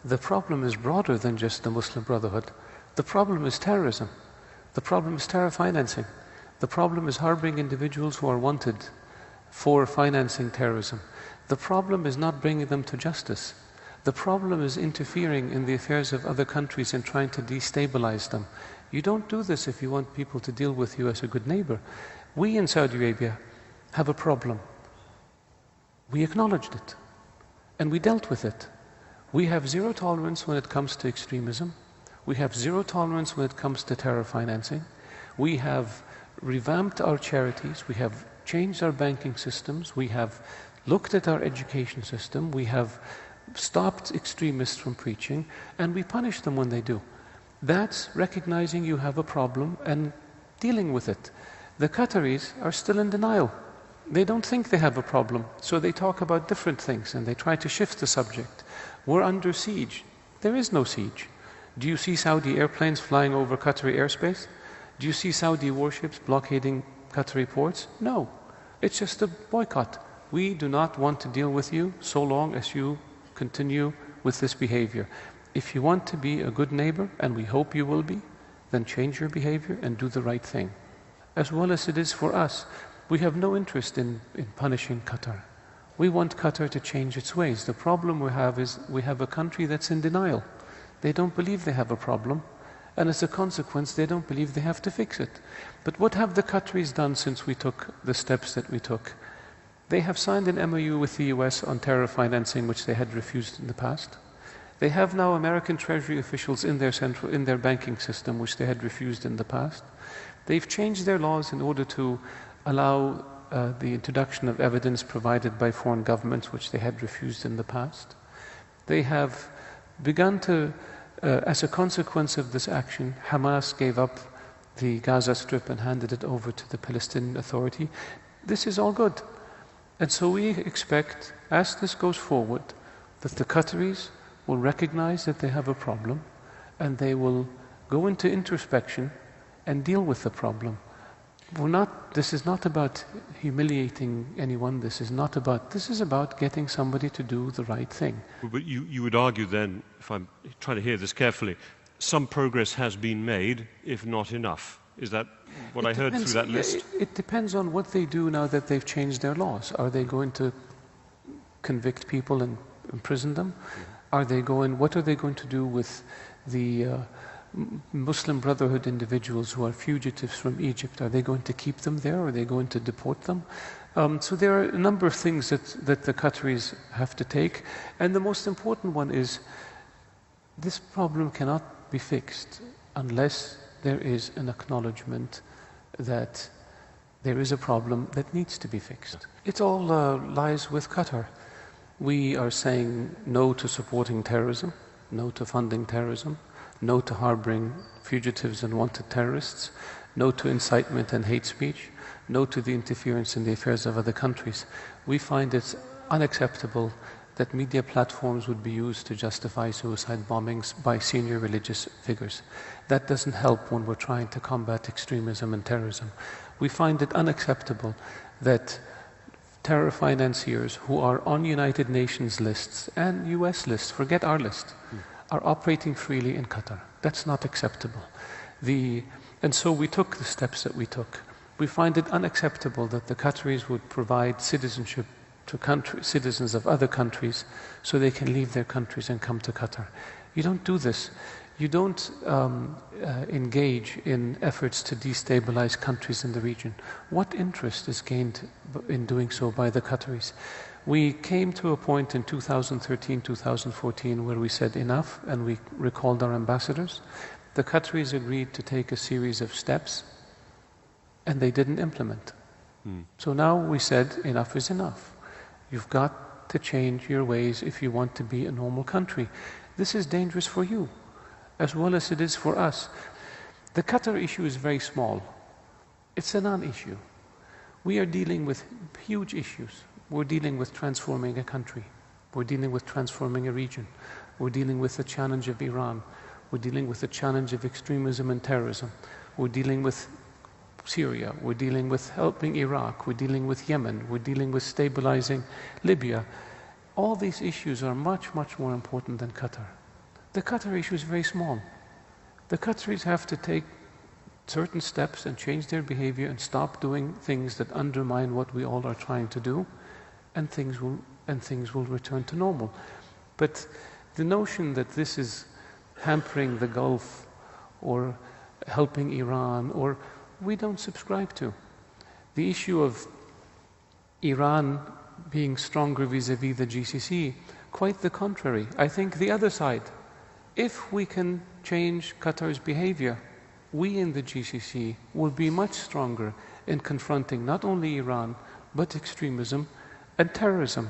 The problem is broader than just the Muslim Brotherhood. The problem is terrorism. The problem is terror financing. The problem is harboring individuals who are wanted for financing terrorism. The problem is not bringing them to justice. The problem is interfering in the affairs of other countries and trying to destabilize them. You don't do this if you want people to deal with you as a good neighbor. We in Saudi Arabia have a problem. We acknowledged it, and we dealt with it. We have zero tolerance when it comes to extremism. We have zero tolerance when it comes to terror financing. We have revamped our charities. We have changed our banking systems. We have looked at our education system. We have stopped extremists from preaching, and we punish them when they do. That's recognizing you have a problem and dealing with it. The Qataris are still in denial. They don't think they have a problem, so they talk about different things and they try to shift the subject. We're under siege. There is no siege. Do you see Saudi airplanes flying over Qatari airspace? Do you see Saudi warships blockading Qatari ports? No. It's just a boycott. We do not want to deal with you so long as you continue with this behavior. If you want to be a good neighbor, and we hope you will be, then change your behavior and do the right thing. As well as it is for us, we have no interest in punishing Qatar. We want Qatar to change its ways. The problem we have is we have a country that's in denial. They don't believe they have a problem, and as a consequence, they don't believe they have to fix it. But what have the Qataris done since we took the steps that we took? They have signed an MOU with the US on terror financing, which they had refused in the past. They have now American Treasury officials in their banking system, which they had refused in the past. They've changed their laws in order to allow the introduction of evidence provided by foreign governments, which they had refused in the past. They have begun to, as a consequence of this action, Hamas gave up the Gaza Strip and handed it over to the Palestinian Authority. This is all good. And so we expect, as this goes forward, that the Qataris will recognize that they have a problem and they will go into introspection and deal with the problem. This is not about humiliating anyone. This is about getting somebody to do the right thing. But you would argue then, if I'm trying to hear this carefully, some progress has been made, if not enough. Is that what I heard through that list? It depends on what they do now that they've changed their laws. Are they going to convict people and imprison them? What are they going to do with the Muslim Brotherhood individuals who are fugitives from Egypt? Are they going to keep them there, or are they going to deport them? So there are a number of things that the Qataris have to take, and the most important one is this problem cannot be fixed unless there is an acknowledgement that there is a problem that needs to be fixed. It all lies with Qatar. We are saying no to supporting terrorism, no to funding terrorism, no to harboring fugitives and wanted terrorists, no to incitement and hate speech, no to the interference in the affairs of other countries. We find it unacceptable that media platforms would be used to justify suicide bombings by senior religious figures. That doesn't help when we're trying to combat extremism and terrorism. We find it unacceptable that terror financiers who are on United Nations lists and US lists, forget our list, are operating freely in Qatar. That's not acceptable. And so we took the steps that we took. We find it unacceptable that the Qataris would provide citizenship to citizens of other countries so they can leave their countries and come to Qatar. You don't do this. You don't engage in efforts to destabilize countries in the region. What interest is gained in doing so by the Qataris? We came to a point in 2013, 2014 where we said enough, and we recalled our ambassadors. The Qataris agreed to take a series of steps, and they didn't implement. So now we said enough is enough. You've got to change your ways if you want to be a normal country. This is dangerous for you, as well as it is for us. The Qatar issue is very small. It's a non-issue. We are dealing with huge issues. We're dealing with transforming a country. We're dealing with transforming a region. We're dealing with the challenge of Iran. We're dealing with the challenge of extremism and terrorism. We're dealing with Syria. We're dealing with helping Iraq. We're dealing with Yemen. We're dealing with stabilizing Libya. All these issues are much, much more important than Qatar. The Qatar issue is very small. The Qataris have to take certain steps and change their behavior and stop doing things that undermine what we all are trying to do, and things will return to normal. But the notion that this is hampering the Gulf or helping Iran, or we don't subscribe to. The issue of Iran being stronger vis-à-vis the GCC, quite the contrary. I think the other side, if we can change Qatar's behavior, we in the GCC will be much stronger in confronting not only Iran, but extremism and terrorism.